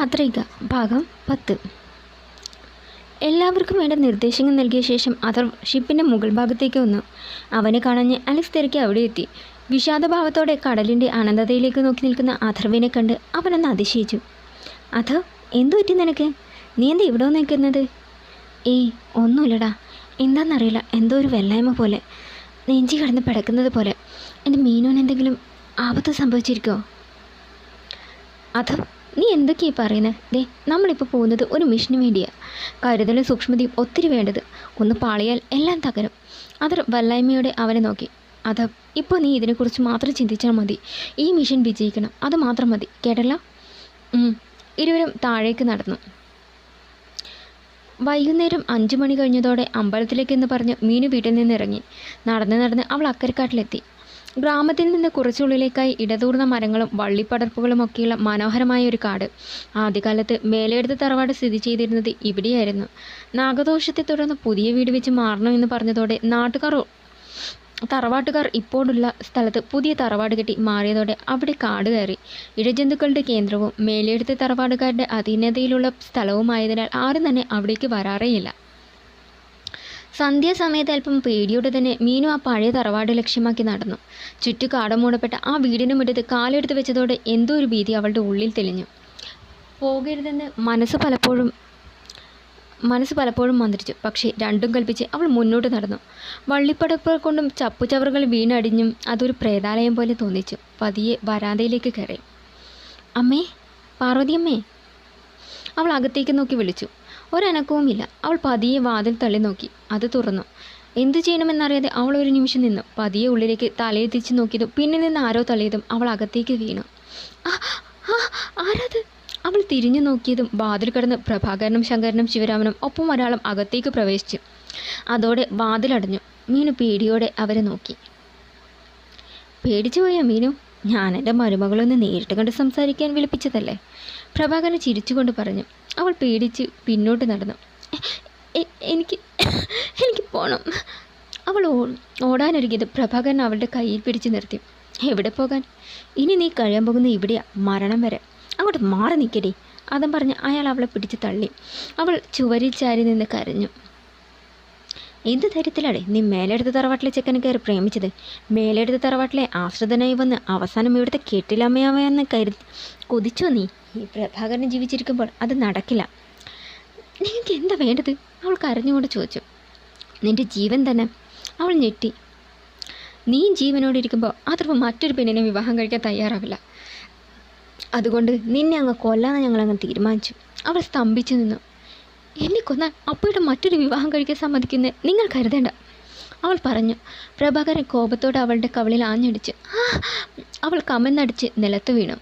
യാത്രിക ഭാഗം 10. എല്ലാവർക്കും വേണ്ട നിർദ്ദേശങ്ങൾ നൽകിയ ശേഷം അഥർ ഷിപ്പിൻ്റെ മുകൾ ഭാഗത്തേക്ക് വന്നു. അവനെ കാണാഞ്ഞ് അലക്സ് തിരക്കി അവിടെ എത്തി. വിഷാദഭാവത്തോടെ കടലിൻ്റെ അനന്തതയിലേക്ക് നോക്കി നിൽക്കുന്ന അഥർവിനെ കണ്ട് അവനൊന്ന് അതിശയിച്ചു. അഥർ, എന്തു പറ്റി നിനക്ക്? നീ എന്താ ഇവിടെ നിൽക്കുന്നത്? ഏയ് ഒന്നുമില്ലടാ. എന്താണെന്നറിയില്ല, എന്തോ ഒരു വെള്ളായ്മ പോലെ, നെഞ്ചി കിടന്ന് പിടക്കുന്നത് പോലെ. എൻ്റെ മീനുവിന് എന്തെങ്കിലും ആപത്ത് സംഭവിച്ചിരിക്കുമോ? അഥർ, നീ എന്തൊക്കെയായി പറയുന്നത്? ദേ, നമ്മളിപ്പോൾ പോകുന്നത് ഒരു മിഷന് വേണ്ടിയാണ്. കരുതലും സൂക്ഷ്മതയും ഒത്തിരി വേണ്ടത്. ഒന്ന് പാളിയാൽ എല്ലാം തകരും. അഥർ വല്ലായ്മയോടെ അവനെ നോക്കി. അഥർ, ഇപ്പോൾ നീ ഇതിനെക്കുറിച്ച് മാത്രം ചിന്തിച്ചാൽ മതി. ഈ മിഷൻ വിജയിക്കണം, അത് മാത്രം മതി, കേട്ടല്ലോ? ഇരുവരും താഴേക്ക് നടന്നു. വൈകുന്നേരം 5 മണി കഴിഞ്ഞതോടെ അമ്പലത്തിലേക്കെന്ന് പറഞ്ഞ് മീനു വീട്ടിൽ നിന്ന് ഇറങ്ങി. നടന്ന് അവൾ അക്കരക്കാട്ടിലെത്തി. ഗ്രാമത്തിൽ നിന്ന് കുറച്ചുള്ളിലേക്കായി ഇടതൂർന്ന മരങ്ങളും വള്ളിപ്പടർപ്പുകളും ഒക്കെയുള്ള മനോഹരമായ ഒരു കാട്. ആദ്യകാലത്ത് മേലെടുത്ത് തറവാട് സ്ഥിതി ചെയ്തിരുന്നത് ഇവിടെയായിരുന്നു. നാഗദോഷത്തെ തുടർന്ന് പുതിയ വീട് വെച്ച് മാറണമെന്ന് പറഞ്ഞതോടെ തറവാട്ടുകാർ ഇപ്പോഴുള്ള സ്ഥലത്ത് പുതിയ തറവാട് കെട്ടി മാറിയതോടെ അവിടെ കാട് കയറി. ഇഴജന്തുക്കളുടെ കേന്ദ്രവും മേലെടുത്ത് തറവാടുകാരുടെ അധീനതയിലുള്ള സ്ഥലവുമായതിനാൽ ആരും തന്നെ അവിടേക്ക് വരാറേയില്ല. സന്ധ്യാസമയത്ത് അല്പം പേടിയോടെ തന്നെ മീനു ആ പഴയ തറവാട് ലക്ഷ്യമാക്കി നടന്നു. ചുറ്റു കാടമൂടപ്പെട്ട ആ വീടിന് മുറ്റത്ത് കാലെടുത്ത് വെച്ചതോടെ എന്തോ ഒരു ഭീതി അവളുടെ ഉള്ളിൽ തെളിഞ്ഞു. പോകരുതെന്ന് മനസ്സ് പലപ്പോഴും മന്ത്രിച്ചു. പക്ഷേ രണ്ടും കൽപ്പിച്ച് അവൾ മുന്നോട്ട് നടന്നു. വള്ളിപ്പടപ്പുകൾ കൊണ്ടും ചപ്പുചവറുകൾ വീണടിഞ്ഞും അതൊരു പ്രേതാലയം പോലെ തോന്നിച്ചു. പതിയെ വരാന്തയിലേക്ക് കയറി. അമ്മേ, പാർവതിയമ്മേ! അവൾ അകത്തേക്ക് നോക്കി വിളിച്ചു. ഒരനക്കവുമില്ല. അവൾ പതിയെ വാതിൽ തള്ളി നോക്കി. അത് തുറന്നു. എന്തു ചെയ്യണമെന്നറിയാതെ അവൾ ഒരു നിമിഷം നിന്നു. പതിയെ ഉള്ളിലേക്ക് തലയെത്തിച്ച് നോക്കിയതും പിന്നിൽ നിന്ന് ആരോ തള്ളിയതും അവൾ അകത്തേക്ക് വീണു. ആരാത്? അവൾ തിരിഞ്ഞു നോക്കിയതും വാതിൽ കടന്ന് പ്രഭാകരനും ശങ്കരനും ശിവരാമനും ഒപ്പം ഒരാളും അകത്തേക്ക് പ്രവേശിച്ചു. അതോടെ വാതിലടഞ്ഞു. മീനു പേടിയോടെ അവരെ നോക്കി. പേടിച്ചു പോയോ മീനു? ഞാൻ എൻ്റെ മരുമകളൊന്ന് നേരിട്ട് കണ്ട് സംസാരിക്കാൻ വിളിപ്പിച്ചതല്ലേ? പ്രഭാകരൻ ചിരിച്ചുകൊണ്ട് പറഞ്ഞു. അവൾ പേടിച്ച് പിന്നോട്ട് നടന്നു. എനിക്ക് പോകണം. അവൾ ഓടാനൊരുങ്ങിയത് പ്രഭാകരൻ അവളുടെ കയ്യിൽ പിടിച്ച് നിർത്തി. എവിടെ പോകാൻ? ഇനി നീ കഴിയാൻ പോകുന്ന ഇവിടെയാ, മരണം വരെ. അങ്ങോട്ട് മാറി നിൽക്കടി. അതും പറഞ്ഞ് അയാൾ അവളെ പിടിച്ച് തള്ളി. അവൾ ചുവരിൽ ചാരി നിന്ന് കരഞ്ഞു. എന്ത് ധൈര്യത്തിലാടേ നീ മേലെടുത്ത തറവാട്ടിലെ ചെക്കനെ കയറി പ്രേമിച്ചത്? മേലെടുത്ത തറവാട്ടിലെ ആശ്രിതനായി വന്ന് അവസാനം ഇവിടുത്തെ കെട്ടിലമ്മയാവെന്ന് കൊതിച്ചോ നീ? ഈ പ്രഭാകരൻ ജീവിച്ചിരിക്കുമ്പോൾ അത് നടക്കില്ല. നിങ്ങൾക്ക് എന്താ വേണ്ടത്? അവൾ കരഞ്ഞുകൊണ്ട് ചോദിച്ചു. നിൻ്റെ ജീവൻ തന്നെ. അവൾ ഞെട്ടി. നീ ജീവനോട് ഇരിക്കുമ്പോൾ അഥർവ് മറ്റൊരു പെണ്ണിനെ വിവാഹം കഴിക്കാൻ തയ്യാറാവില്ല. അതുകൊണ്ട് നിന്നെ അങ്ങ് കൊല്ലാൻ ഞങ്ങളങ്ങ് തീരുമാനിച്ചു. അവൾ സ്തംഭിച്ചു നിന്നു. എന്നെ കൊന്നാൽ അപ്പോഴും മറ്റൊരു വിവാഹം കഴിക്കാൻ സമ്മതിക്കുന്ന നിങ്ങൾ കരുതേണ്ട, അവൾ പറഞ്ഞു. പ്രഭാകരൻ കോപത്തോടെ അവളുടെ കവിളിൽ ആഞ്ഞടിച്ച്. അവൾ കമന്നടിച്ച് നിലത്ത് വീണു.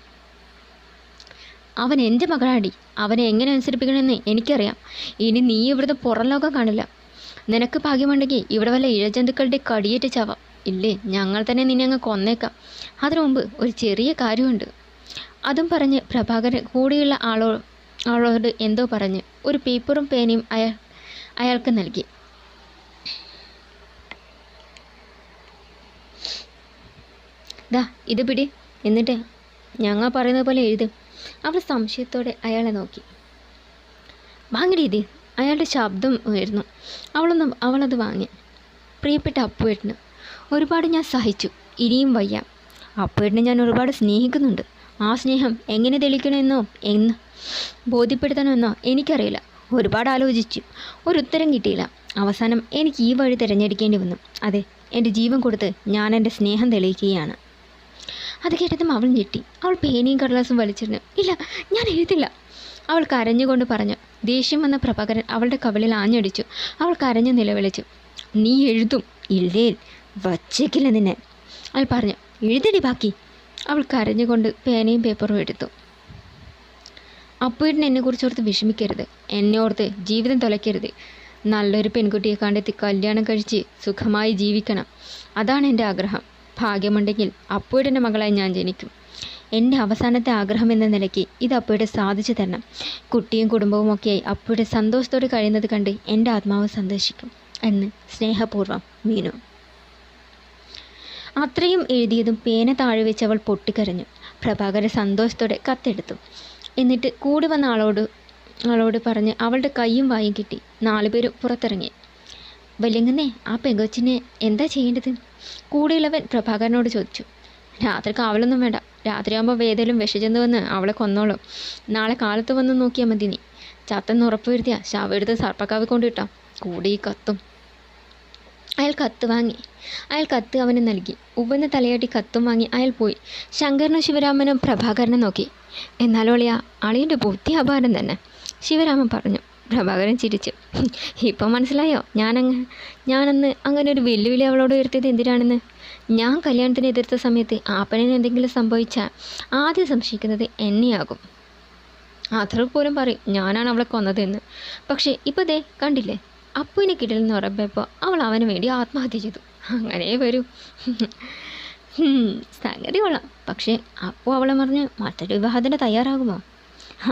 അവൻ എൻ്റെ മകളാടി. അവനെ എങ്ങനെ അനുസരിപ്പിക്കണമെന്ന് എനിക്കറിയാം. ഇനി നീ ഇവിടുത്തെ പുറം ലോകം കാണില്ല. നിനക്ക് ഭാഗ്യമുണ്ടെങ്കിൽ ഇവിടെ വല്ല ഇഴജന്തുക്കളുടെ കടിയേറ്റ് ചാവാം. ഇല്ലേ, ഞങ്ങൾ തന്നെ നിന്നെ അങ്ങ് കൊന്നേക്കാം. അതിനു മുമ്പ് ഒരു ചെറിയ കാര്യമുണ്ട്. അതും പറഞ്ഞ് പ്രഭാകരൻ കൂടെയുള്ള ആളോട് എന്തോ പറഞ്ഞ് ഒരു പേപ്പറും പേനയും അയാൾക്ക് നൽകി. ദാ ഇത് പിടി, എന്നിട്ട് ഞങ്ങൾ പറയുന്നത് പോലെ എഴുതും. അവൾ സംശയത്തോടെ അയാളെ നോക്കി. വാങ്ങിടി ഇത്. അയാളുടെ ശബ്ദം ഉയർന്നു. അവളത് വാങ്ങി. പ്രിയപ്പെട്ട അപ്പുവേട്ടന്, ഒരുപാട് ഞാൻ സഹിച്ചു. ഇനിയും വയ്യ. അപ്പുവേട്ടനെ ഞാൻ ഒരുപാട് സ്നേഹിക്കുന്നുണ്ട്. ആ സ്നേഹം എങ്ങനെ തെളിയിക്കണമെന്നോ എന്ന് ബോധ്യപ്പെടുത്തണമെന്നോ എനിക്കറിയില്ല. ഒരുപാട് ആലോചിച്ചു. ഒരു ഉത്തരം കിട്ടിയില്ല. അവസാനം എനിക്ക് ഈ വഴി തിരഞ്ഞെടുക്കേണ്ടി വന്നു. അതെ, എൻ്റെ ജീവൻ കൊടുത്ത് ഞാൻ എൻ്റെ സ്നേഹം തെളിയിക്കുകയാണ്. അത് കേട്ടതും അവൾ ഞെട്ടി. അവൾ പേനയും കടലാസും വലിച്ചിരുന്നു. ഇല്ല, ഞാൻ എഴുതില്ല, അവൾ കരഞ്ഞുകൊണ്ട് പറഞ്ഞു. ദേഷ്യം വന്ന പ്രഭാകരൻ അവളുടെ കവിളിൽ ആഞ്ഞടിച്ചു. അവൾ കരഞ്ഞു നിലവിളിച്ചു. നീ എഴുതും? ഇല്ലേ, വച്ചേക്കില്ല നിന്നെ, അവൾ പറഞ്ഞു. എഴുതടി ബാക്കി. അവൾ കരഞ്ഞുകൊണ്ട് പേനയും പേപ്പറും എടുത്തു. അപ്പുവേട്ടൻ എന്നെക്കുറിച്ചോർത്ത് വിഷമിക്കരുത്. എന്നെ ഓർത്ത് ജീവിതം തുലയ്ക്കരുത്. നല്ലൊരു പെൺകുട്ടിയെ കണ്ടെത്തി കല്യാണം കഴിച്ച് സുഖമായി ജീവിക്കണം. അതാണ് എൻ്റെ ആഗ്രഹം. ഭാഗ്യമുണ്ടെങ്കിൽ അപ്പുവേട്ടൻ്റെ മകളായി ഞാൻ ജനിക്കും. എൻ്റെ അവസാനത്തെ ആഗ്രഹം എന്ന നിലയ്ക്ക് ഇത് അപ്പുവേട്ടൻ സാധിച്ചു തരണം. കുട്ടിയും കുടുംബവും ഒക്കെയായി അപ്പുവേട്ടൻ സന്തോഷത്തോടെ കഴിയുന്നത് കണ്ട് എൻ്റെ ആത്മാവ് സന്തോഷിക്കും എന്ന് സ്നേഹപൂർവ്വം മീനു. അത്രയും എഴുതിയതും പേന താഴെ വെച്ച് അവൾ പൊട്ടിക്കരഞ്ഞു. പ്രഭാകരൻ സന്തോഷത്തോടെ കത്തെടുത്തു. എന്നിട്ട് കൂടി വന്ന ആളോട് പറഞ്ഞ് അവളുടെ കൈയും വായും കിട്ടി 4 പേരും പുറത്തിറങ്ങി. വല്യങ്ങന്നേ, ആ പെങ്കൊച്ചിനെ എന്താ ചെയ്യേണ്ടത്? കൂടെയുള്ളവൻ പ്രഭാകരനോട് ചോദിച്ചു. രാത്രി കാവലൊന്നും വേണ്ട. രാത്രിയാകുമ്പോൾ ഏതെങ്കിലും വിഷജന്തു വന്ന് അവളെ കൊന്നോളും. നാളെ കാലത്ത് വന്ന് നോക്കിയാൽ മതി. നീ ചത്തെന്ന് ഉറപ്പ് വരുത്തിയാൽ ശവം എടുത്ത് സർപ്പക്കാവിൽ കൊണ്ടിട്ടാം. കൂടി ഈ കത്തും. അയാൾ കത്ത് അവന് നൽകി. ഉവ്വെന്ന് തലയാട്ടി കത്തും വാങ്ങി അയാൾ പോയി. ശങ്കരനും ശിവരാമനും പ്രഭാകരനെ നോക്കി. എന്നാലും അളിയൻ്റെ ബുദ്ധി അപാരം തന്നെ, ശിവരാമൻ പറഞ്ഞു. പ്രഭാകരൻ ചിരിച്ചു. ഇപ്പം മനസ്സിലായോ ഞാനന്ന് അങ്ങനെ ഒരു വെല്ലുവിളി അവളോട് ഉയർത്തിയത് എന്തിനാണെന്ന്? ഞാൻ കല്യാണത്തിന് എതിർത്ത സമയത്ത് ആപ്പണിന് എന്തെങ്കിലും സംഭവിച്ചാൽ ആദ്യം സംശയിക്കുന്നത് എന്നെയാകും. അത്ര പോലും പറയും ഞാനാണ് അവളെ കൊന്നതെന്ന്. പക്ഷേ ഇപ്പോൾ ദേ കണ്ടില്ലേ, അപ്പുവിനെ കിട്ടില്ലെന്ന് ഉറപ്പപ്പോൾ അവൾ അവന് വേണ്ടി ആത്മഹത്യ ചെയ്തു. അങ്ങനെ വരൂ. സംഗതി കൊള്ളാം. പക്ഷേ അപ്പു അവളെ മറിഞ്ഞ് മറ്റൊരു വിവാഹത്തിന് തയ്യാറാകുമോ?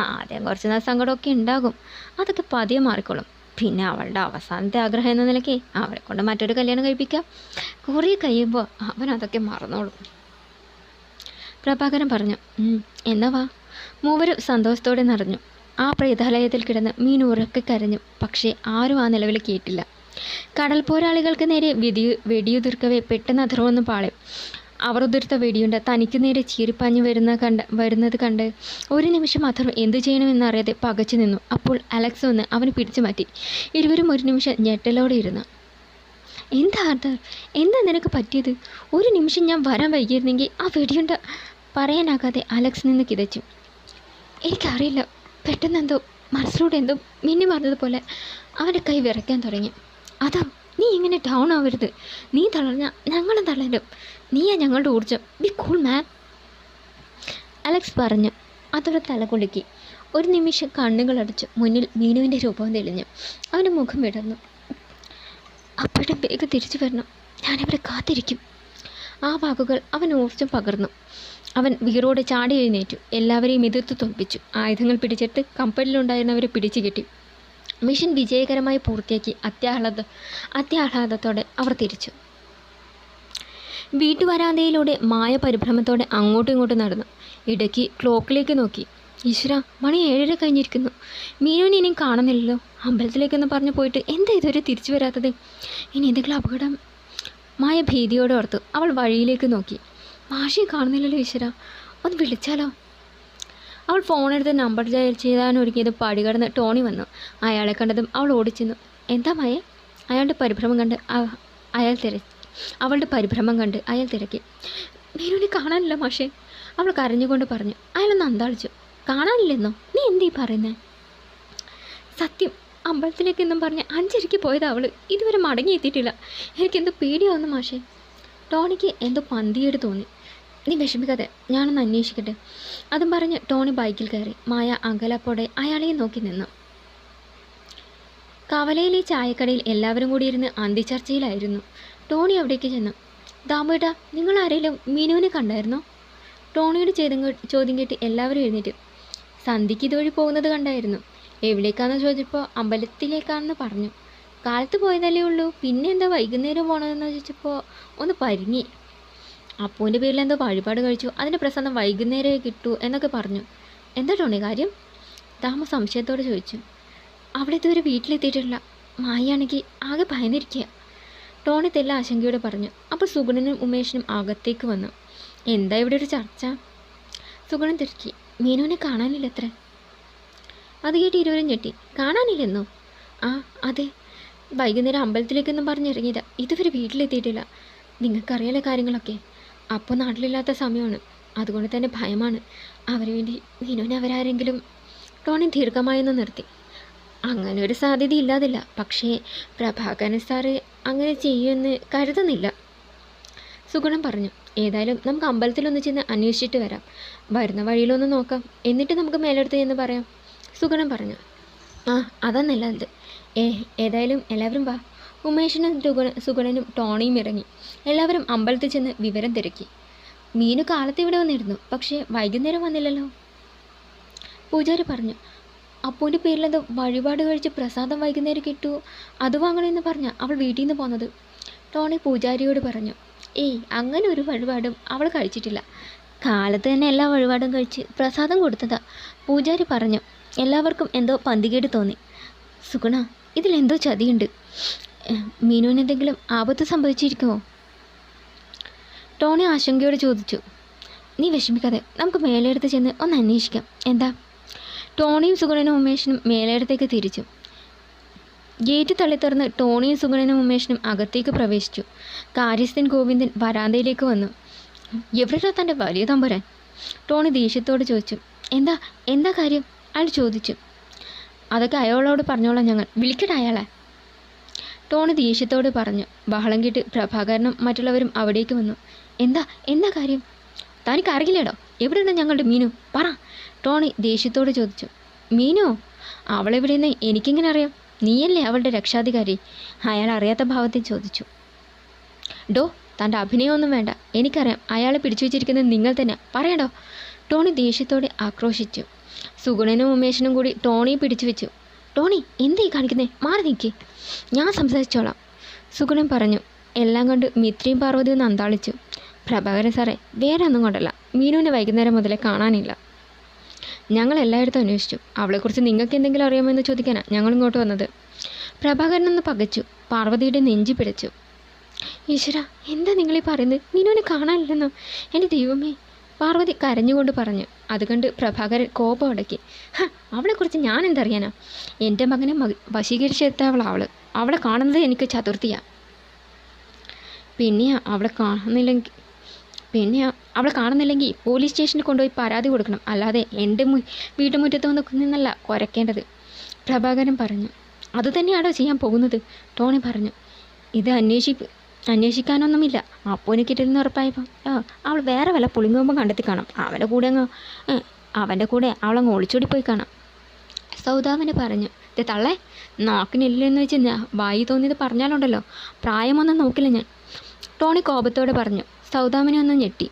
ആദ്യം കുറച്ച് നാൾ സങ്കടമൊക്കെ ഉണ്ടാകും. അതൊക്കെ പതിയെ മാറിക്കോളും. പിന്നെ അവളുടെ അവസാനത്തെ ആഗ്രഹം എന്ന നിലയ്ക്ക് അവളെ കൊണ്ട് മറ്റൊരു കല്യാണം കഴിപ്പിക്കാം. കുറേ കഴിയുമ്പോൾ അവൻ അതൊക്കെ മറന്നോളും. പ്രഭാകരൻ പറഞ്ഞു. എന്നാ വാ. മൂവരും സന്തോഷത്തോടെ നിറഞ്ഞു. ആ പ്രേതാലയത്തിൽ കിടന്ന് മീനു ഉറക്കെ കരഞ്ഞു. പക്ഷേ ആരും ആ നിലവിൽ കേട്ടില്ല. കടൽ പോരാളികൾക്ക് നേരെ വെടിയുതിർക്കവേ പെട്ടെന്ന് അധർവൊന്ന് പാളി. അവർ ഉതിർത്ത വെടിയുണ്ട് തനിക്ക് നേരെ ചീറിപ്പാഞ്ഞ് വരുന്നത് കണ്ട് ഒരു നിമിഷം അഥർവ് എന്തു ചെയ്യണമെന്നറിയാതെ പകച്ചു നിന്നു. അപ്പോൾ അലക്സ് വന്ന് അവന് പിടിച്ചു മാറ്റി. ഇരുവരും ഒരു നിമിഷം ഞെട്ടലോടെ ഇരുന്നു. എന്താ അഥർവ്, എന്താ നിനക്ക് പറ്റിയത്? ഒരു നിമിഷം ഞാൻ വരാൻ വൈകിയിരുന്നെങ്കിൽ ആ വെടിയുണ്ട. പറയാനാകാതെ അലക്സ് നിന്ന് കിതച്ചു. എനിക്കറിയില്ല, പെട്ടെന്നെന്തോ മനസ്സിലൂടെ എന്തോ മിന്നി മറന്നതുപോലെ അവൻ്റെ കൈ വിറയ്ക്കാൻ തുടങ്ങി. അതാ, നീ ഇങ്ങനെ ഡൗൺ ആവരുത്. നീ തളർന്നാൽ ഞങ്ങളും തളരും. നീയാ ഞങ്ങളുടെ ഊർജ്ജം. ബി കൂൾ മാൻ, അലക്സ് പറഞ്ഞു. അതോടെ തല കുലുക്കി. ഒരു നിമിഷം കണ്ണുകളടച്ചു. മുന്നിൽ മീനുവിൻ്റെ രൂപം തെളിഞ്ഞു. അവൻ്റെ മുഖം വിടർന്നു. അപ്പോഴും വേഗം തിരിച്ചു വരണം. ഞാനിവിടെ കാത്തിരിക്കും. ആ വാക്കുകൾ അവൻ ഊർജ്ജം പകർന്നു. അവൻ വീറോടെ ചാടി എഴുന്നേറ്റു. എല്ലാവരെയും എതിർത്ത് തോൽപ്പിച്ചു. ആയുധങ്ങൾ പിടിച്ചെടുത്ത് കപ്പലിലുണ്ടായിരുന്നവരെ പിടിച്ചു കെട്ടി. മിഷൻ വിജയകരമായി പൂർത്തിയാക്കി അത്യാഹ്ലാദത്തോടെ അവർ തിരിച്ചു. വീട്ടുവരാന്തയിലൂടെ മായ പരിഭ്രമത്തോടെ അങ്ങോട്ടും ഇങ്ങോട്ടും നടന്നു. ഇടയ്ക്ക് ക്ലോക്കിലേക്ക് നോക്കി. ഈശ്വര, മണി 7:30 കഴിഞ്ഞിരിക്കുന്നു. മീനുവിനെ ഇനിയും കാണുന്നില്ലല്ലോ. അമ്പലത്തിലേക്കൊന്ന് പറഞ്ഞു പോയിട്ട് എന്താ ഇതുവരെ തിരിച്ചു വരാത്തത്? ഇനി എന്തെങ്കിലും അപകടം? മായ ഭീതിയോടെ ഓർത്തു. അവൾ വഴിയിലേക്ക് നോക്കി. മാഷിയെ കാണുന്നില്ലല്ലോ. ഈശ്വര, ഒന്ന് വിളിച്ചാലോ? അവൾ ഫോണെടുത്ത് നമ്പർ ഡയൽ ചെയ്യാനൊരുങ്ങിയതും പടികടന്ന് ടോണി വന്നു. അയാളെ കണ്ടതും അവൾ ഓടിച്ചെന്നു. എന്താ മായ? അവളുടെ പരിഭ്രമം കണ്ട് അയാൾ തിരക്കി. മീനുവിനെ കാണാനില്ല മാഷേ, അവൾ കരഞ്ഞുകൊണ്ട് പറഞ്ഞു. അയാളൊന്ന് അന്താളിച്ചു. കാണാനില്ലെന്നോ? നീ എന്തീ പറയുന്നേ? സത്യം, അമ്പലത്തിലേക്കെന്നും പറഞ്ഞ് 5:30 പോയത് അവൾ ഇതുവരെ മടങ്ങിയെത്തിയിട്ടില്ല. എനിക്കെന്തോ പേടിയാവുന്നു മാഷേ. ടോണിക്ക് എന്തോ പന്തിയേട് തോന്നി. നീ വിഷമിക്കാതെ, ഞാനൊന്ന് അന്വേഷിക്കട്ടെ. അതും പറഞ്ഞ് ടോണി ബൈക്കിൽ കയറി. മായ അകലപ്പോടെ അയാളെ നോക്കി നിന്നു. കവലയിലെ ചായക്കടയിൽ എല്ലാവരും കൂടി ഇരുന്ന് അന്തിച്ചർച്ചയിലായിരുന്നു. ടോണി അവിടേക്ക് ചെന്നു. ദാമേട്ടാ, നിങ്ങൾ ആരെങ്കിലും മീനുവിനെ കണ്ടായിരുന്നോ? ടോണിയുടെ ചോദ്യം കേട്ട് എല്ലാവരും എഴുന്നേറ്റു. സന്ധ്യയ്ക്ക് ഇതുവഴി പോകുന്നത് കണ്ടായിരുന്നു. എവിടേക്കാണെന്ന് ചോദിച്ചപ്പോൾ അമ്പലത്തിലേക്കാണെന്ന് പറഞ്ഞു. കാലത്ത് പോയതല്ലേ ഉള്ളൂ, പിന്നെ എന്താ വൈകുന്നേരം പോകണമെന്ന് ചോദിച്ചപ്പോൾ ഒന്ന് പരിങ്ങി. അപ്പൂൻ്റെ പേരിൽ എന്തോ വഴിപാട് കഴിച്ചു, അതിൻ്റെ പ്രസാദം വൈകുന്നേരമേ കിട്ടൂ എന്നൊക്കെ പറഞ്ഞു. എന്താ ടോണി കാര്യം? ദാമ സംശയത്തോടെ ചോദിച്ചു. അവിടെ ഇതുവരെ വീട്ടിലെത്തിയിട്ടില്ല. മായാണെങ്കിൽ ആകെ ഭയന്നിരിക്കുക. ടോണി തെല്ല ആശങ്കയോടെ പറഞ്ഞു. അപ്പോൾ സുഗുണനും ഉമേഷിനും അകത്തേക്ക് വന്നു. എന്താ ഇവിടെ ഒരു ചർച്ച? സുഗുണൻ തിരക്കി. മീനുവിനെ കാണാനില്ല അത്ര. അത് കേട്ട് ഇരുവരും ഞെട്ടി. കാണാനില്ലെന്നോ? ആ അതെ, വൈകുന്നേരം അമ്പലത്തിലേക്കൊന്നും പറഞ്ഞിറങ്ങിയതാ. ഇതുവരെ വീട്ടിലെത്തിയിട്ടില്ല. നിങ്ങൾക്കറിയാലോ കാര്യങ്ങളൊക്കെ. അപ്പോൾ നാട്ടിലില്ലാത്ത സമയമാണ്, അതുകൊണ്ട് തന്നെ ഭയമാണ്. അവന് വേണ്ടി മീനുവിനെ അവരാരെങ്കിലും. ടോണി ദീർഘമായൊന്ന് നിർത്തി. അങ്ങനെ ഒരു സാധ്യത ഇല്ലാതില്ല, പക്ഷേ പ്രഭാകരൻ സാറ് അങ്ങനെ ചെയ്യുമെന്ന് കരുതുന്നില്ല, സുഗുണം പറഞ്ഞു. ഏതായാലും നമുക്ക് അമ്പലത്തിലൊന്ന് ചെന്ന് അന്വേഷിച്ചിട്ട് വരാം. വരുന്ന വഴിയിലൊന്ന് നോക്കാം, എന്നിട്ട് നമുക്ക് മേലെടുത്ത് എന്ന് പറയാം, സുഗുണം പറഞ്ഞു. ആ അതാ നല്ലത്. ഏതായാലും എല്ലാവരും വാ. ഉമേഷിനും സുഗുണനും ടോണിയും ഇറങ്ങി. എല്ലാവരും അമ്പലത്തിൽ ചെന്ന് വിവരം തിരക്കി. മീനു കാലത്ത് ഇവിടെ വന്നിരുന്നു, പക്ഷേ വൈകുന്നേരം വന്നില്ലല്ലോ, പൂജാരി പറഞ്ഞു. അപ്പൂൻ്റെ പേരിലെന്തോ വഴിപാട് കഴിച്ച് പ്രസാദം വൈകുന്നേരം കിട്ടൂ, അത് വാങ്ങണമെന്ന് പറഞ്ഞാൽ അവൾ വീട്ടിൽ നിന്ന് പോന്നത്, ടോണി പൂജാരിയോട് പറഞ്ഞു. അങ്ങനെ ഒരു വഴിപാടും അവൾ കഴിച്ചിട്ടില്ല. കാലത്ത് തന്നെ എല്ലാ വഴിപാടും കഴിച്ച് പ്രസാദം കൊടുത്തതാ. പൂജാരി പറഞ്ഞു. എല്ലാവർക്കും എന്തോ പന്തികേട് തോന്നി. സുഗുണ, ഇതിലെന്തോ ചതിയുണ്ട്. മീനുവിന് എന്തെങ്കിലും ആപത്ത് സംഭവിച്ചിരിക്കുമോ? ടോണി ആശങ്കയോടെ ചോദിച്ചു. നീ വിഷമിക്കാതെ, നമുക്ക് മേലെടുത്ത് ചെന്ന് ഒന്ന് അന്വേഷിക്കാം. എന്താ? ടോണിയും സുഗുണനും ഉമേഷനും മേലെടുത്തേക്ക് തിരിച്ചു. ഗേറ്റ് തള്ളിത്തുറന്ന് ടോണിയും സുഗുണനും ഉമേഷനും അകത്തേക്ക് പ്രവേശിച്ചു. കാര്യസ്ഥൻ ഗോവിന്ദൻ വരാന്തയിലേക്ക് വന്നു. എവിടെയാ തൻ്റെ വലിയ തമ്പുരാൻ? ടോണി ദേഷ്യത്തോട് ചോദിച്ചു. എന്താ എന്താ കാര്യം? അയാൾ ചോദിച്ചു. അതൊക്കെ അയാളോട് പറഞ്ഞോളാം ഞങ്ങൾ. വിളിക്കട്ടെ അയാളെ. ടോണി ദേഷ്യത്തോട് പറഞ്ഞു. ബഹളം കേട്ട് പ്രഭാകരനും മറ്റുള്ളവരും അവിടേക്ക് വന്നു. എന്താ എന്താ കാര്യം? തനിക്കറിയില്ലേടോ? എവിടെയുണ്ട് ഞങ്ങളുടെ മീനു? പറ. ടോണി ദേഷ്യത്തോട് ചോദിച്ചു. മീനോ? അവളെവിടെയെന്ന് എനിക്കെങ്ങനെ അറിയാം? നീയല്ലേ അവളുടെ രക്ഷാധികാരി? അയാൾ അറിയാത്ത ഭാവത്തിൽ ചോദിച്ചു. ഡോ, തൻ്റെ അഭിനയമൊന്നും വേണ്ട. എനിക്കറിയാം അയാളെ പിടിച്ചു വെച്ചിരിക്കുന്നത് നിങ്ങൾ തന്നെ. പറയടോ. ടോണി ദേഷ്യത്തോടെ ആക്രോശിച്ചു. സുഗുണനും ഉമേഷനും കൂടി ടോണിയെ പിടിച്ചു വെച്ചു. ടോണി, എന്തീ കാണിക്കുന്നേ? മാറി നിൽക്കേ, ഞാൻ സംസാരിച്ചോളാം, സുഗുണൻ പറഞ്ഞു. എല്ലാം കണ്ട് മിത്രയും പാർവതിയും ഒന്ന് അന്താളിച്ചു. പ്രഭാകരൻ സാറേ, വേറെ ഒന്നും കൊണ്ടല്ല, മീനുവിനെ വൈകുന്നേരം മുതലേ കാണാനില്ല. ഞങ്ങൾ എല്ലായിടത്തും അന്വേഷിച്ചു. അവളെക്കുറിച്ച് നിങ്ങൾക്ക് എന്തെങ്കിലും അറിയാമെന്ന് ചോദിക്കാനാണ് ഞങ്ങൾ ഇങ്ങോട്ട് വന്നത്. പ്രഭാകരനൊന്ന് പകച്ചു. പാർവതിയുടെ നെഞ്ചി പിടച്ചു. ഈശ്വര, എന്താ നിങ്ങളീ പറയുന്നത്? മീനുവിനെ കാണാനില്ലെന്നോ? എൻ്റെ ദൈവമേ, പാർവതി കരഞ്ഞുകൊണ്ട് പറഞ്ഞു. അത് കണ്ട് പ്രഭാകരൻ കോപം അടക്കി. അവളെക്കുറിച്ച് ഞാൻ എന്തറിയാനാ? എൻ്റെ മകനെ വശീകരിച്ചെത്തവളാ അവൾ. അവളെ കാണുന്നത് എനിക്ക് ചതുർത്ഥിയാണ്. പിന്നെ അവളെ കാണുന്നില്ലെങ്കിൽ പോലീസ് സ്റ്റേഷനിൽ കൊണ്ടുപോയി പരാതി കൊടുക്കണം. അല്ലാതെ എൻ്റെ വീട്ടുമുറ്റത്ത് നിന്നല്ല കുരയ്ക്കേണ്ടത്, പ്രഭാകരൻ പറഞ്ഞു. അതുതന്നെയാണോ ചെയ്യാൻ പോകുന്നത്? ടോണി പറഞ്ഞു. ഇത് അന്വേഷിക്കാനൊന്നുമില്ല. അപ്പോന് കിട്ടില്ലെന്ന് ഉറപ്പായപ്പോൾ അവൾ വേറെ വല്ല പുളിങ്ങോമ്പം കണ്ടെത്തി കാണാം. അവൻ്റെ കൂടെ അവളങ്ങ് ഒളിച്ചോടി പോയി കാണാം, സൗദാമിന് പറഞ്ഞു. തള്ളേ, നാക്കിനില്ലെന്ന് വെച്ച് വായി തോന്നിയത് പറഞ്ഞാലുണ്ടല്ലോ, പ്രായമൊന്നും നോക്കില്ല ഞാൻ, ടോണി കോപത്തോടെ പറഞ്ഞു. സൗദാമിനെ ഒന്ന് ഞെട്ടി.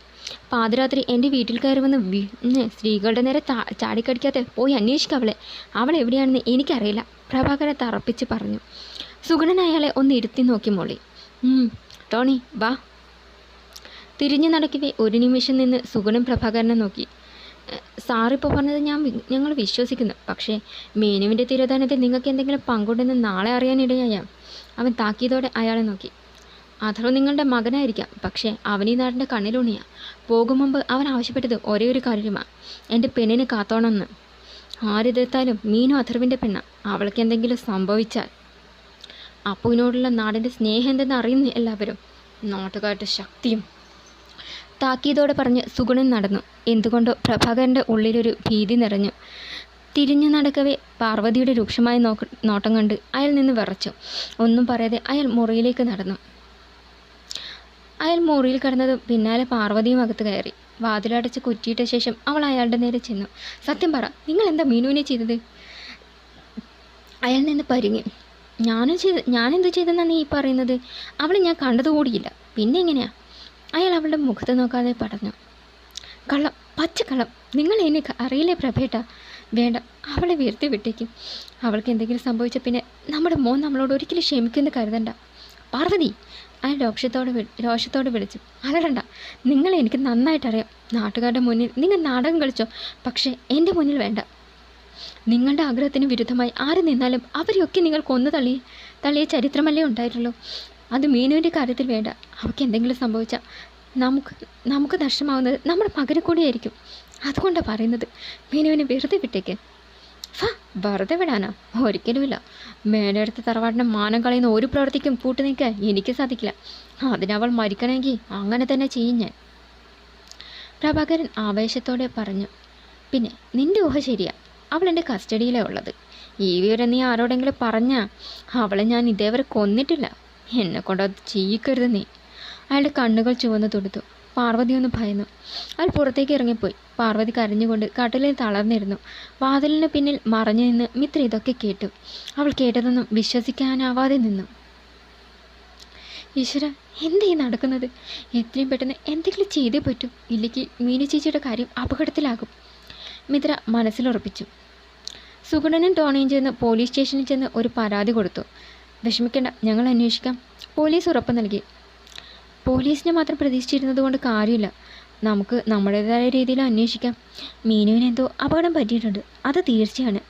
പാതിരാത്രി എൻ്റെ വീട്ടിൽ കയറി വന്ന് സ്ത്രീകളുടെ നേരെ ചാടിക്കടിക്കാതെ പോയി അന്വേഷിക്കുക. അവൾ എവിടെയാണെന്ന് എനിക്കറിയില്ല, പ്രഭാകരൻ തറപ്പിച്ച് പറഞ്ഞു. സുഗുണൻ അയാളെ ഒന്ന് ഇരുത്തി നോക്കി മോളി. ടോണി വാ. തിരിഞ്ഞു നടക്കവേ ഒരു നിമിഷം നിന്ന് സുഗുണൻ പ്രഭാകരനെ നോക്കി. സാറിപ്പോൾ പറഞ്ഞത് ഞങ്ങൾ വിശ്വസിക്കുന്നു. പക്ഷേ മീനുവിൻ്റെ തിരോധാനത്തിൽ നിങ്ങൾക്ക് എന്തെങ്കിലും പങ്കുണ്ടെന്ന് നാളെ അറിയാനിടയായ. അവൻ താക്കീതോടെ അയാളെ നോക്കി. അഥവാ നിങ്ങളുടെ മകനായിരിക്കാം, പക്ഷേ അവൻ ഈ നാടിൻ്റെ കണ്ണിലുണിയാണ്. പോകും മുമ്പ് അവൻ ആവശ്യപ്പെട്ടത് ഒരേ ഒരു കാര്യമാണ്, എൻ്റെ പെണ്ണിനെ കാത്തോണമെന്ന്. ആരെതിർത്താലും മീനു അഥർവിൻ്റെ പെണ്ണ. അവൾക്ക് എന്തെങ്കിലും സംഭവിച്ചാൽ അപ്പുവിനോടുള്ള നാടിൻ്റെ സ്നേഹം എന്തെന്ന് അറിയുന്ന എല്ലാവരും, നാട്ടുകാരുടെ ശക്തിയും. താക്കീതോടെ പറഞ്ഞ് സുഗുണൻ നടന്നു. എന്തുകൊണ്ടോ പ്രഭാകരൻ്റെ ഉള്ളിലൊരു ഭീതി നിറഞ്ഞു. തിരിഞ്ഞു നടക്കവേ പാർവതിയുടെ രൂക്ഷമായ നോട്ടം കണ്ട് അയാൾ നിന്ന് വിറച്ചു. ഒന്നും പറയാതെ അയാൾ മുറിയിലേക്ക് നടന്നു. അയാൾ മുറിയിൽ കിടന്നതും പിന്നാലെ പാർവതിയും അകത്ത് കയറി. വാതിലടച്ച് കുറ്റിയിട്ട ശേഷം അവൾ അയാളുടെ നേരെ ചെന്നു. സത്യം പറ, നിങ്ങൾ എന്താ മീനുവിനെ ചെയ്തത്? അയാൾ നിന്ന് പരുങ്ങി. ഞാനെന്ത് ചെയ്തെന്നാണ് നീ പറയുന്നത്? അവളെ ഞാൻ കണ്ടതുകൂടിയില്ല, പിന്നെ എങ്ങനെയാ? അയാൾ അവളുടെ മുഖത്ത് നോക്കാതെ പറഞ്ഞു. കള്ളം, പച്ചക്കള്ളം. നിങ്ങൾ എന്നെ അറിയില്ലേ പ്രഭേട്ട? വേണ്ട, അവളെ വീഴ്ത്തി വിട്ടേക്കും. അവൾക്ക് എന്തെങ്കിലും സംഭവിച്ച പിന്നെ നമ്മുടെ മോൻ നമ്മളോട് ഒരിക്കലും ക്ഷമിക്കുമെന്ന് കരുതണ്ട. പാർവതി, അയാൾ രോഷത്തോടെ വിളിച്ചു. അലടണ്ട, നിങ്ങളെ എനിക്ക് നന്നായിട്ടറിയാം. നാട്ടുകാരുടെ മുന്നിൽ നിങ്ങൾ നാടകം കളിച്ചോ, പക്ഷേ എൻ്റെ മുന്നിൽ വേണ്ട. നിങ്ങളുടെ ആഗ്രഹത്തിന് വിരുദ്ധമായി ആര് നിന്നാലും അവരെയൊക്കെ നിങ്ങൾ കൊന്നു തള്ളിയ ചരിത്രമല്ലേ ഉണ്ടായിട്ടുള്ളൂ. അത് മീനുവിൻ്റെ കാര്യത്തിൽ വേണ്ട. അവൾക്ക് എന്തെങ്കിലും സംഭവിച്ചാൽ നമുക്ക് നഷ്ടമാവുന്നത് നമ്മുടെ മകനെ കൂടിയായിരിക്കും. അതുകൊണ്ടാണ് പറയുന്നത്, മീനുവിനെ വെറുതെ വിട്ടേക്ക്. വെറുതെ വിടാനാ? ഒരിക്കലുമില്ല. മേലെടുത്ത് തറവാടിൻ്റെ മാനം കളയുന്ന ഒരു പ്രവൃത്തിക്കും കൂട്ടു നിൽക്കാൻ എനിക്ക് സാധിക്കില്ല. അതിനവൾ മരിക്കണമെങ്കിൽ അങ്ങനെ തന്നെ ചെയ്യും ഞാൻ, പ്രഭാകരൻ ആവേശത്തോടെ പറഞ്ഞു. പിന്നെ നിൻ്റെ ഊഹ ശരിയാ, അവൾ എൻ്റെ കസ്റ്റഡിയിലാണ് ഉള്ളത്. ഈ വിവരം നീ ആരോടെങ്കിലും പറഞ്ഞാൽ അവളെ ഞാൻ ഇതേവരെ കൊന്നിട്ടില്ല. എന്നെക്കൊണ്ടത് ചെയ്യിക്കരുത് നീ. അയാളുടെ കണ്ണുകൾ ചുവന്ന് തൊടുത്തു. പാർവതി ഒന്ന് ഭയന്നു. അയാൾ പുറത്തേക്ക് ഇറങ്ങിപ്പോയി. പാർവതി കരഞ്ഞുകൊണ്ട് കട്ടിലിൽ തളർന്നിരുന്നു. വാതിലിന് പിന്നിൽ മറഞ്ഞു നിന്ന് മിത്ര ഇതൊക്കെ കേട്ടു. അവൾ കേട്ടതൊന്നും വിശ്വസിക്കാനാവാതെ നിന്നു. ഈശ്വര, എന്തേ നടക്കുന്നത്? എത്രയും പെട്ടെന്ന് എന്തെങ്കിലും ചെയ്തേ പറ്റൂ, ഇല്ലെങ്കിൽ മീനു ചേച്ചിയുടെ കാര്യം അപകടത്തിലാകും, മിത്ര മനസ്സിലുറപ്പിച്ചു. സുഗുണനും ടോണിയും ചെന്ന് പോലീസ് സ്റ്റേഷനിൽ ചെന്ന് ഒരു പരാതി കൊടുത്തു. വിഷമിക്കേണ്ട, ഞങ്ങൾ അന്വേഷിക്കാം, പോലീസ് ഉറപ്പ് നൽകി. പോലീസിനെ മാത്രം പ്രതീക്ഷിച്ചിരുന്നത് കൊണ്ട് കാര്യമില്ല. നമുക്ക് നമ്മുടേതായ രീതിയിൽ അന്വേഷിക്കാം. മീനുവിന് എന്തോ അപകടം പറ്റിയിട്ടുണ്ട്, അത് തീർച്ചയാണ്.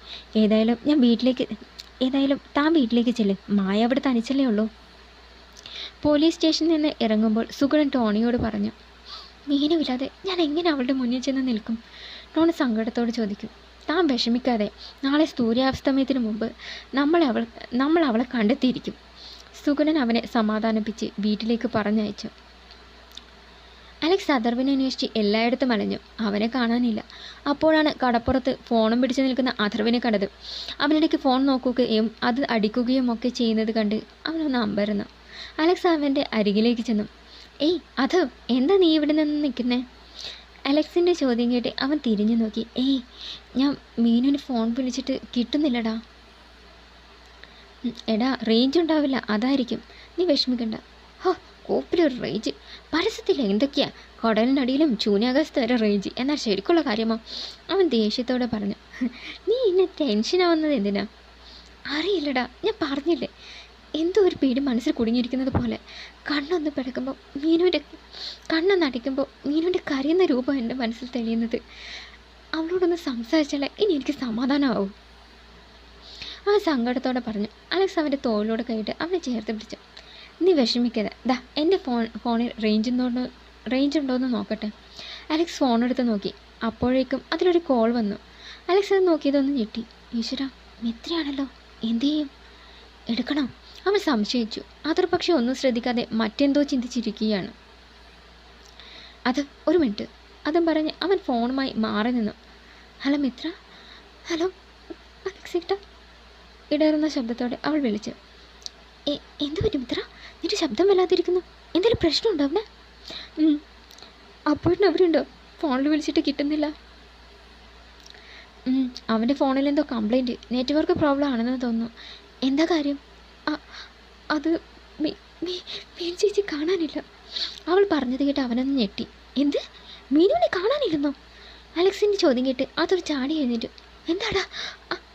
ഏതായാലും താൻ വീട്ടിലേക്ക് ചെല്ല്. മായ അവിടെ തനിച്ചല്ലേ ഉള്ളൂ. പോലീസ് സ്റ്റേഷനിൽ നിന്ന് ഇറങ്ങുമ്പോൾ സുഗുണൻ ടോണിയോട് പറഞ്ഞു. മീനുമില്ലാതെ ഞാൻ എങ്ങനെ അവളുടെ മുന്നിൽ ചെന്ന് നിൽക്കും? ടോണി സങ്കടത്തോട് ചോദിക്കും. താൻ വിഷമിക്കാതെ, നാളെ സൂര്യാസ്തമയത്തിന് മുമ്പ് നമ്മൾ അവളെ കണ്ടെത്തിയിരിക്കും. സുഗുണൻ അവനെ സമാധാനിപ്പിച്ച് വീട്ടിലേക്ക് പറഞ്ഞയച്ചു. അലക്സ് അഥർവിനെ അന്വേഷിച്ച് എല്ലായിടത്തും അലഞ്ഞു. അവനെ കാണാനില്ല. അപ്പോഴാണ് കടപ്പുറത്ത് ഫോണും പിടിച്ചു നിൽക്കുന്ന അഥർവിനെ കണ്ടത്. അവനിടയ്ക്ക് ഫോൺ നോക്കുകയും അത് അടിക്കുകയും ഒക്കെ ചെയ്യുന്നത് കണ്ട് അവനൊന്ന് അമ്പരന്നു. അലക്സ് അവൻ്റെ അരികിലേക്ക് ചെന്നു. ഏയ് അഥർവ്, എന്താ നീ ഇവിടെ നിന്ന് നിൽക്കുന്നേ? അലക്സിൻ്റെ ചോദ്യം കേട്ട് അവൻ തിരിഞ്ഞു നോക്കി. ഏയ് ഞാൻ മീനുവിന് ഫോൺ വിളിച്ചിട്ട് കിട്ടുന്നില്ലടാ. എടാ റേഞ്ച് ഉണ്ടാവില്ല, അതായിരിക്കും. നീ വിഷമിക്കണ്ട. ഹോ, കോപ്പിലൊരു റേഞ്ച്, പരസ്യത്തിൽ എന്തൊക്കെയാ, കടലിനടിയിലും ശൂന്യാകാശത്ത് വരെ റേഞ്ച്. എന്നാൽ ശരിക്കുള്ള കാര്യമോ? അവൻ ദേഷ്യത്തോടെ പറഞ്ഞു. നീ ഇന്നെ ടെൻഷനാവുന്നത് എന്തിനാ? അറിയില്ലടാ, ഞാൻ പറഞ്ഞില്ലേ, എന്തോ ഒരു പേടി മനസ്സിൽ കുടുങ്ങിയിരിക്കുന്നത് പോലെ. കണ്ണൊന്ന് പിടക്കുമ്പോൾ കണ്ണൊന്നടിക്കുമ്പോൾ മീനുവിൻ്റെ കരയുന്ന രൂപം എൻ്റെ മനസ്സിൽ തെളിയുന്നത്. അവളോടൊന്ന് സംസാരിച്ചാലേ ഇനി എനിക്ക് സമാധാനമാവും. അവൻ സങ്കടത്തോടെ പറഞ്ഞു. അലക്സ് അവൻ്റെ തോളിലൂടെ കൈയിട്ട് അവനെ ചേർത്ത് പിടിച്ചു. നീ വിഷമിക്കാതെ, ദാ എൻ്റെ ഫോണിൽ റേഞ്ച് ഉണ്ടോയെന്ന് നോക്കട്ടെ. അലക്സ് ഫോണെടുത്ത് നോക്കി. അപ്പോഴേക്കും അതിലൊരു കോൾ വന്നു. അലക്സ് അത് നോക്കിയതൊന്ന് ഞെട്ടി. ഈശ്വര, മിത്രയാണല്ലോ, എന്തു ചെയ്യും? എടുക്കണോ? അവൻ സംശയിച്ചു. അതൊരു പക്ഷെ ഒന്നും ശ്രദ്ധിക്കാതെ മറ്റെന്തോ ചിന്തിച്ചിരിക്കുകയാണ്. അത് ഒരു മിനിറ്റ്, അതും പറഞ്ഞ് അവൻ ഫോണുമായി മാറി നിന്നു. ഹലോ മിത്ര. ഹലോ അലക്സേട്ടാ. ഇടറുന്ന ശബ്ദത്തോടെ അവൾ വിളിച്ചു. എന്തു പറ്റും മിത്ര? നിന്റെ ശബ്ദം വല്ലാതിരിക്കുന്നു. എന്തെങ്കിലും പ്രശ്നമുണ്ടോ അവന്? അപ്പോഴും അവരുണ്ടോ? ഫോണിൽ വിളിച്ചിട്ട് കിട്ടുന്നില്ല. അവൻ്റെ ഫോണിൽ എന്തോ കംപ്ലൈൻറ്റ്, നെറ്റ്വർക്ക് പ്രോബ്ലം ആണെന്ന് തോന്നുന്നു. എന്താ കാര്യം? അത് മീൻ ചേച്ചി കാണാനില്ല. അവൾ പറഞ്ഞത് കേട്ട് അവനൊന്ന് ഞെട്ടി. എന്ത്? മീനുവിനെ കാണാനില്ലെന്നോ? അലക്സിൻ്റെ ചോദ്യം കേട്ട് അതൊരു ചാടി എഴുന്നേറ്റു. എന്താടാ,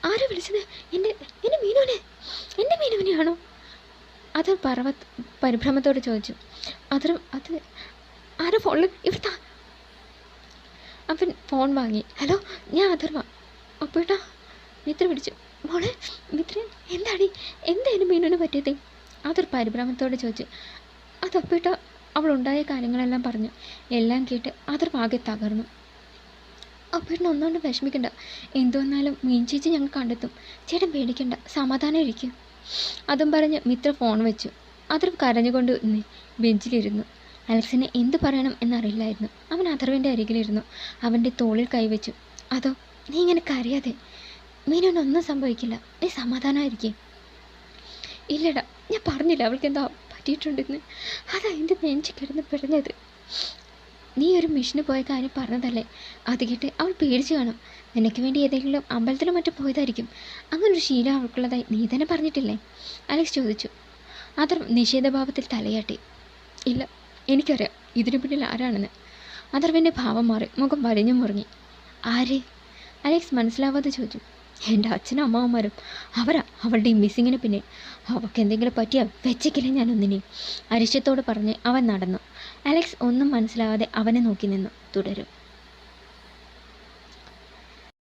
ആരാ വിളിച്ചത്? എൻ്റെ മീനുവിനെയാണോ? അത് പരിഭ്രമത്തോടെ ചോദിച്ചു. അത് ആരാ ഫോണിൽ? ഇവിടുത്തെ. അവൻ ഫോൺ വാങ്ങി. ഹലോ, ഞാൻ അഥർവ. അപ്പോഴാ മിത്ര പിടിച്ചു. മോളെ മിത്ര, എന്തായാലും മീനുവിന് പറ്റിയത്? അതൊരു പരിഭ്രമത്തോടെ ചോദിച്ചു. അതപ്പോഴാ അവളുണ്ടായ കാര്യങ്ങളെല്ലാം പറഞ്ഞു. എല്ലാം കേട്ട് അതൊരു ആകെ തകർന്നു. അപ്പോഴൊന്നും ഒന്നുകൊണ്ട് വിഷമിക്കണ്ട, എന്തുവന്നാലും മീൻ ചേച്ചി ഞങ്ങൾ കണ്ടെത്തും. ചേട്ടൻ പേടിക്കണ്ട, സമാധാനം ഇരിക്കും. അതും പറഞ്ഞ് മിത്ര ഫോൺ വെച്ചു. അഥർവ് കരഞ്ഞുകൊണ്ട് ബെഞ്ചിലിരുന്നു. അലക്സിനെ എന്ത് പറയണം എന്നറിയില്ലായിരുന്നു. അവൻ അഥർവിൻ്റെ അരികിലിരുന്നു. അവൻ്റെ തോളിൽ കൈവച്ചു. അതോ, നീ ഇങ്ങനെ കരയാതെ, മീനൊന്നും സംഭവിക്കില്ല, നീ സമാധാനമായിരിക്കേ. ഇല്ലടാ, ഞാൻ പറഞ്ഞില്ല അവൾക്ക് എന്താ പറ്റിയിട്ടുണ്ടെന്ന്. അതാ എൻ്റെ നെഞ്ചി കിടന്ന് പിടഞ്ഞത്. നീ ഒരു മിഷന് പോയ കാര്യം പറഞ്ഞതല്ലേ? അത് കേട്ട് അവൾ പേടിച്ച് കാണും. നിനക്ക് വേണ്ടി ഏതെങ്കിലും അമ്പലത്തിലോ മറ്റോ പോയതായിരിക്കും. അങ്ങനൊരു ശീലം അവൾക്കുള്ളതായി നീ തന്നെ പറഞ്ഞിട്ടില്ലേ? അലക്സ് ചോദിച്ചു. അഥർ നിഷേധഭാവത്തിൽ തലയാട്ടി. ഇല്ല, എനിക്കറിയാം ഇതിനു പിന്നിൽ ആരാണെന്ന്. അഥർവിൻ്റെ ഭാവം മാറി, മുഖം വലിഞ്ഞു മുറിഞ്ഞി. ആര്? അലക്സ് മനസ്സിലാവാതെ ചോദിച്ചു. എൻ്റെ അച്ഛനും അമ്മാവന്മാരും. അവരാ അവളുടെ ഈ മിസ്സിങ്ങിന് പിന്നിൽ. അവൾക്ക് എന്തെങ്കിലും പറ്റിയാൽ വെച്ചേക്കില്ല ഞാനൊന്നിനെ. അരിശത്തോട് പറഞ്ഞ് അവൻ നടന്നു. അലക്സ് ഒന്നും മനസ്സിലാവാതെ അവനെ നോക്കി നിന്നു. തുടരും.